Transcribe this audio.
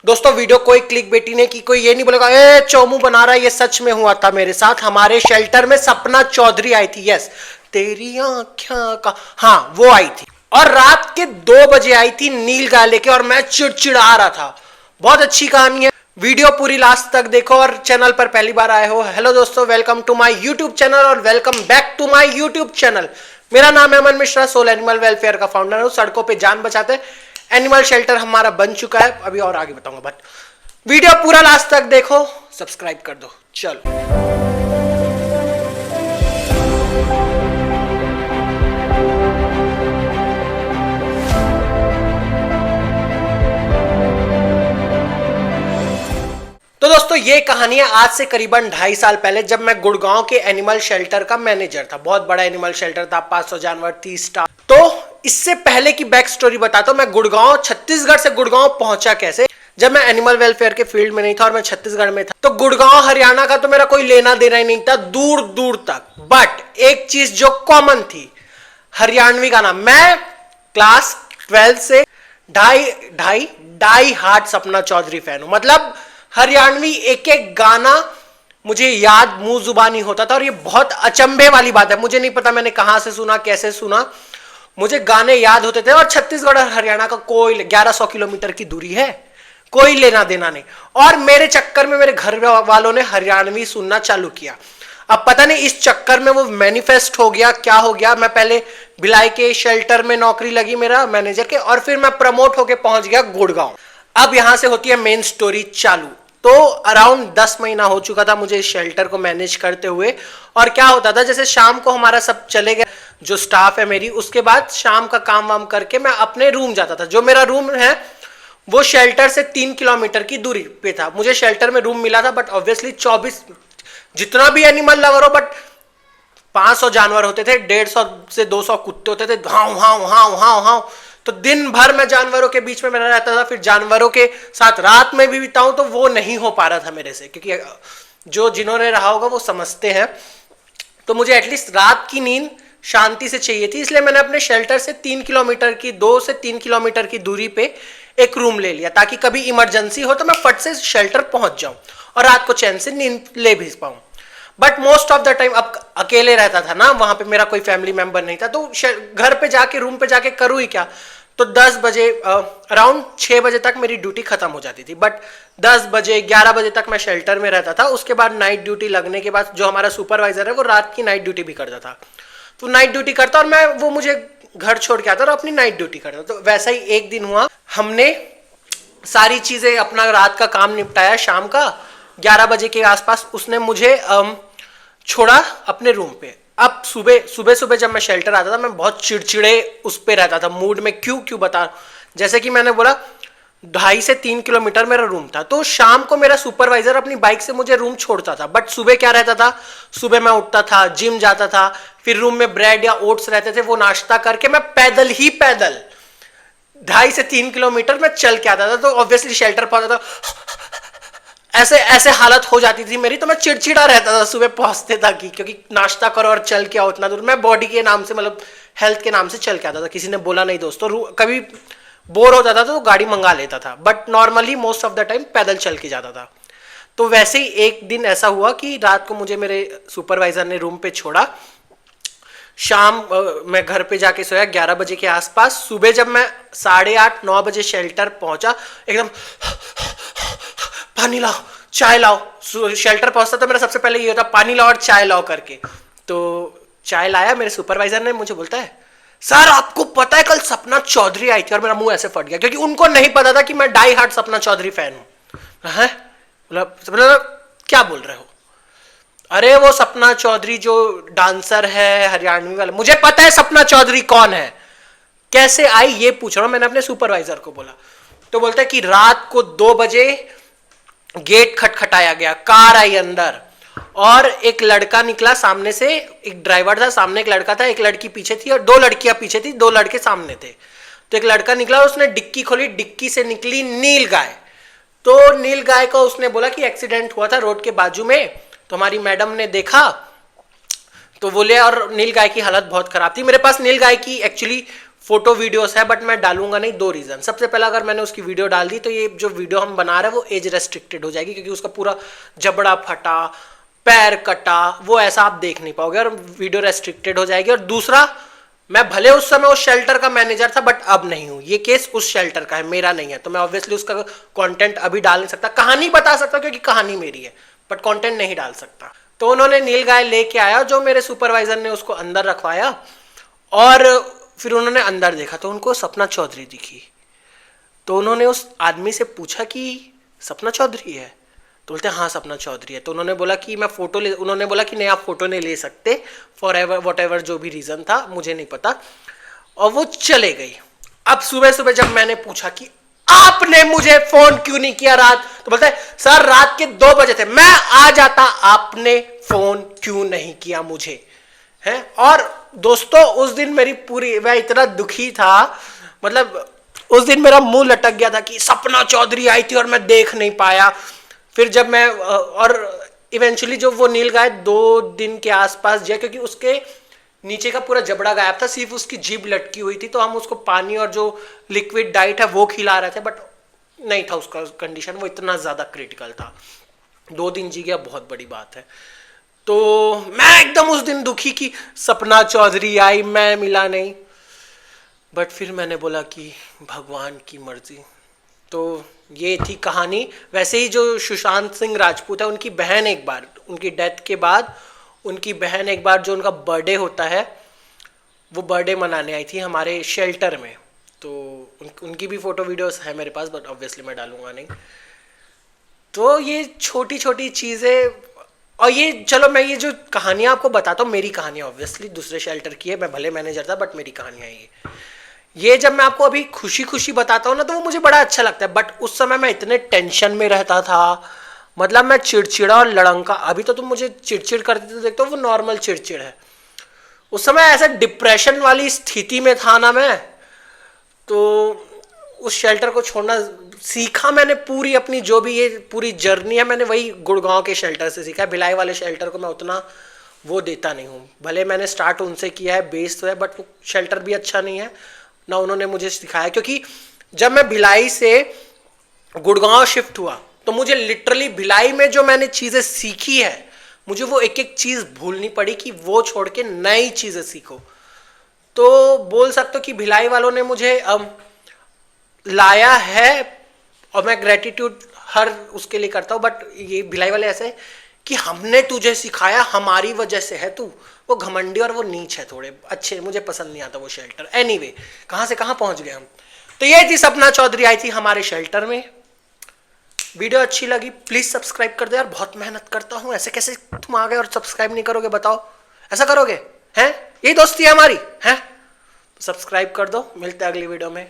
दोस्तों वीडियो कोई क्लिक बेटी ने की, कोई ये नहीं बोलेगा ए चोमू बना रहा है। ये सच में हुआ था मेरे साथ। हमारे शेल्टर में सपना चौधरी आई थी। यस, तेरी आँखें का, हाँ वो आई थी। और रात के 2 बजे आई थी नील गाय लेके, और मैं चिड़चिड़ा रहा था। बहुत अच्छी कहानी है, वीडियो पूरी लास्ट तक देखो। और चैनल पर पहली बार आए हो, हेलो दोस्तों, welcome to my YouTube channel और welcome back to my YouTube channel. मेरा नाम है Aman Mishra, soul animal welfare का फाउंडर हूं। सड़कों पे जान बचाते एनिमल शेल्टर हमारा बन चुका है, अभी और आगे बताऊंगा, बट वीडियो पूरा लास्ट तक देखो, सब्सक्राइब कर दो। चलो तो दोस्तों, ये कहानी है आज से करीबन 2.5 साल पहले, जब मैं गुड़गांव के एनिमल शेल्टर का मैनेजर था। बहुत बड़ा एनिमल शेल्टर था, 500 जानवर, 30 स्टाफ। तो इससे पहले की बैक स्टोरी बताता हूं। मैं गुड़गांव, छत्तीसगढ़ से गुड़गांव पहुंचा कैसे। जब मैं एनिमल वेलफेयर के फील्ड में नहीं था और मैं छत्तीसगढ़ में था, तो गुड़गांव हरियाणा का तो मेरा कोई लेना देना ही नहीं था, दूर दूर तक। बट एक चीज जो कॉमन थी, हरियाणवी गाना। मैं क्लास 12 से die hard Sapna Chaudhary fan हूं। मतलब हरियाणवी एक एक गाना मुझे याद मुंह जुबानी होता था। और ये बहुत अचंभे वाली बात है, मुझे नहीं पता मैंने कहां से सुना, कैसे सुना, मुझे गाने याद होते थे। और छत्तीसगढ़ और हरियाणा का कोई 1100 किलोमीटर की दूरी है, कोई लेना देना नहीं। और मेरे चक्कर में मेरे घर वालों ने हरियाणवी सुनना चालू किया। अब पता नहीं इस चक्कर में वो मैनिफेस्ट हो गया, क्या हो गया। मैं पहले भिलाई के शेल्टर में नौकरी लगी मेरा मैनेजर के, और फिर मैं प्रमोट होके पहुंच गया गुड़गांव। अब यहां से होती है मेन स्टोरी चालू। तो अराउंड 10 महीना हो चुका था मुझे इस शेल्टर को मैनेज करते हुए। और क्या होता था, जैसे शाम को हमारा सब चले गए, जो स्टाफ है मेरी, उसके बाद शाम का काम वाम करके मैं अपने रूम जाता था। जो मेरा रूम है वो शेल्टर से 3 किलोमीटर की दूरी पे था। मुझे शेल्टर में रूम मिला था, बट ऑब्वियसली 24 जितना भी एनिमल लवर हो, बट 500 जानवर होते थे, 150 से 200 कुत्ते होते थे, how how how how how. तो दिन भर मैं जानवरों के बीच में मेरा रहता था। फिर जानवरों के साथ रात में भी बिताऊं तो वो नहीं हो पा रहा था मेरे से, क्योंकि जो जिन्होंने रहा होगा वो समझते हैं। तो मुझे एटलीस्ट रात की नींद शांति से चाहिए थी, इसलिए मैंने अपने शेल्टर से 3 किलोमीटर की, 2 से 3 किलोमीटर की दूरी पे एक रूम ले लिया, ताकि कभी इमरजेंसी हो तो मैं फट से शेल्टर पहुंच जाऊं और रात को चैन से नींद ले भी पाऊं। But most of the time अब अकेले रहता था ना वहां पे, मेरा कोई फैमिली मेंबर नहीं था। तो घर पे जाके, रूम पे जाके करूँ ही क्या। तो 10 बजे, अराउंड 6 बजे तक मेरी ड्यूटी खत्म हो जाती थी। बट 10 बजे 11 बजे तक मैं शेल्टर में रहता था। उसके बाद नाइट ड्यूटी लगने के बाद जो हमारा सुपरवाइजर है वो रात की नाइट ड्यूटी भी करता था। तो नाइट ड्यूटी करता और मैं, वो मुझे घर छोड़ के आता और अपनी नाइट ड्यूटी करता। तो वैसा ही एक दिन हुआ, हमने सारी चीजें, अपना रात का काम निपटाया। शाम का 11 बजे के आसपास उसने मुझे छोड़ा अपने रूम पे। अब सुबह सुबह जब मैं शेल्टर आता था, मैं बहुत चिड़चिड़े उस पे रहता था मूड में। क्यों बता, जैसे कि मैंने बोला 2.5 से 3 किलोमीटर मेरा रूम था। तो शाम को मेरा सुपरवाइजर अपनी बाइक से मुझे रूम छोड़ता था। बट सुबह क्या रहता था, सुबह मैं उठता था, जिम जाता था, फिर रूम में ब्रेड या ओट्स रहते थे, वो नाश्ता करके मैं पैदल 2.5 से 3 किलोमीटर में चल के आता था। तो ऑब्वियसली शेल्टर पहुंचा था, ऐसे हालत हो जाती थी मेरी। तो मैं चिड़चिड़ा रहता था सुबह पहुंचते तक ही, क्योंकि नाश्ता करो और चल के आओ उतना दूर। मैं बॉडी के नाम से, मतलब हेल्थ के नाम से चल के आता था। किसी ने बोला नहीं दोस्तों, कभी बोर होता था तो गाड़ी मंगा लेता था, but normally most of the time पैदल चल के जाता था। तो वैसे ही एक दिन ऐसा हुआ कि रात को मुझे मेरे सुपरवाइजर ने रूम पे छोड़ा। शाम मैं घर पे जाके सोया 11 बजे के आसपास। सुबह जब मैं 8:30 9 बजे शेल्टर पहुंचा, एकदम पानी लाओ, चाय लाओ। शेल्टर पहुंचता तो मेरा सबसे पहले ये होता, पानी लाओ और चाय लाओ करके। तो चाय लाया, मेरे सुपरवाइजर ने मुझे बोलता है, सर आपको पता है कल सपना चौधरी आई थी। और मेरा मुंह ऐसे फट गया, क्योंकि उनको नहीं पता था कि मैं die hard Sapna Chaudhary fan हूं। है क्या बोल रहे हो? अरे वो सपना चौधरी जो डांसर है हरियाणवी वाला, मुझे पता है सपना चौधरी कौन है। कैसे आई ये पूछ रहा हूं, मैंने अपने सुपरवाइजर को बोला। तो बोलता है कि रात को 2 बजे गेट खटखटाया गया, कार आई अंदर और एक लड़का निकला सामने से। एक ड्राइवर था, सामने एक लड़का था, एक लड़की पीछे थी और 2 लड़कियां पीछे थी, 2 लड़के सामने थे। तो एक लड़का निकला, उसने डिक्की खोली, डिक्की से निकली नील गाय। तो नील गाय को उसने बोला कि एक्सीडेंट हुआ था रोड के बाजू में। तो हमारी मैडम ने देखा तो बोले, और नील गाय की हालत बहुत खराब थी। मेरे पास नील गाय की एक्चुअली फोटो वीडियोस है, बट मैं डालूंगा नहीं। 2 रीजन। सबसे पहला, अगर मैंने उसकी वीडियो डाल दी तो ये जो वीडियो हम बना रहे हैं वो एज रेस्ट्रिक्टेड हो जाएगी, क्योंकि उसका पूरा जबड़ा फटा, पैर कटा, वो ऐसा आप देख नहीं पाओगे और वीडियो रेस्ट्रिक्टेड हो जाएगी। और दूसरा, मैं भले उस समय उस शेल्टर का मैनेजर था, बट अब नहीं हूं। ये केस उस शेल्टर का है, मेरा नहीं है, तो मैं ऑब्वियसली उसका कंटेंट अभी डाल नहीं सकता। कहानी बता सकता क्योंकि कहानी मेरी है, बट कंटेंट नहीं डाल सकता। तो उन्होंने नीलगाय लेके आया, जो मेरे सुपरवाइजर ने उसको अंदर रखवाया, और फिर उन्होंने अंदर देखा तो उनको सपना चौधरी दिखी। तो उन्होंने उस आदमी से पूछा कि सपना चौधरी है? तो बोलते हाँ सपना चौधरी है। तो उन्होंने बोला कि मैं फोटो ले, उन्होंने बोला कि नहीं आप फोटो नहीं ले सकते, फॉर एवर वट एवर, जो भी रीजन था मुझे नहीं पता, और वो चले गई। अब सुबह सुबह जब मैंने पूछा कि आपने मुझे फोन क्यों नहीं किया रात, तो बोलते सर रात के 2 बजे थे, मैं आ जाता, आपने फोन क्यों नहीं किया मुझे, है? और दोस्तों उस दिन मेरी पूरी, मैं इतना दुखी था, मतलब उस दिन मेरा मुंह लटक गया था कि सपना चौधरी आई थी और मैं देख नहीं पाया। फिर जब मैं, और इवेंचुअली जो वो नीलगाय 2 दिन के आसपास गया, क्योंकि उसके नीचे का पूरा जबड़ा गायब था, सिर्फ उसकी जीभ लटकी हुई थी। तो हम उसको पानी और जो लिक्विड डाइट है वो खिला रहे थे, बट नहीं था उसका कंडीशन, वो इतना ज़्यादा क्रिटिकल था। 2 दिन जी गया, बहुत बड़ी बात है। तो मैं एकदम उस दिन दुखी कि सपना चौधरी आई, मैं मिला नहीं। बट फिर मैंने बोला कि भगवान की मर्जी। तो ये थी कहानी। वैसे ही जो सुशांत सिंह राजपूत है, उनकी बहन एक बार, उनकी डेथ के बाद उनकी बहन एक बार, जो उनका बर्थडे होता है, वो बर्थडे मनाने आई थी हमारे शेल्टर में। तो उनकी भी फोटो वीडियोस है मेरे पास, बट ऑब्वियसली मैं डालूंगा नहीं। तो ये छोटी छोटी चीज़ें, और ये चलो मैं ये जो कहानियाँ आपको बताता हूँ, मेरी कहानियाँ ऑब्वियसली दूसरे शेल्टर की है, मैं भले मैनेजर था, बट मेरी कहानियाँ ये जब मैं आपको अभी खुशी खुशी बताता हूँ ना, तो वो मुझे बड़ा अच्छा लगता है। बट उस समय मैं इतने टेंशन में रहता था, मतलब मैं चिड़चिड़ा और लड़ंका। अभी तो तुम मुझे चिड़चिड़ करते तो देखते हो, वो नॉर्मल चिड़चिड़ है। उस समय ऐसा डिप्रेशन वाली स्थिति में था ना मैं, तो उस शेल्टर को छोड़ना सीखा मैंने। पूरी अपनी जो भी ये पूरी जर्नी है, मैंने वही गुड़गांव के शेल्टर से सीखा है। भिलाई वाले शेल्टर को मैं उतना वो देता नहीं हूँ, भले मैंने स्टार्ट उनसे किया है, बेस तो है, बट वो शेल्टर भी अच्छा नहीं है ना, उन्होंने मुझे सिखाया। क्योंकि जब मैं भिलाई से गुड़गांव शिफ्ट हुआ, तो मुझे लिटरली भिलाई में जो मैंने चीज़ें सीखी है, मुझे वो एक एक चीज़ भूलनी पड़ी कि वो छोड़ के नई चीज़ें सीखो। तो बोल सकते हो कि भिलाई वालों ने मुझे लाया है, और मैं ग्रेटिट्यूड हर उसके लिए करता हूँ। बट ये भिलाई वाले ऐसे कि हमने तुझे सिखाया, हमारी वजह से है तू, वो घमंडी और वो नीच है थोड़े, अच्छे, मुझे पसंद नहीं आता वो शेल्टर। एनीवे, कहाँ से कहाँ पहुँच गए हम। तो ये थी सपना चौधरी आई थी हमारे शेल्टर में। वीडियो अच्छी लगी प्लीज़ सब्सक्राइब कर दो यार, बहुत मेहनत करता हूँ, ऐसे कैसे तुम आ गए और सब्सक्राइब नहीं करोगे, बताओ ऐसा करोगे हैं? यही दोस्ती है हमारी, हैं? सब्सक्राइब कर दो, मिलते हैं अगली वीडियो में।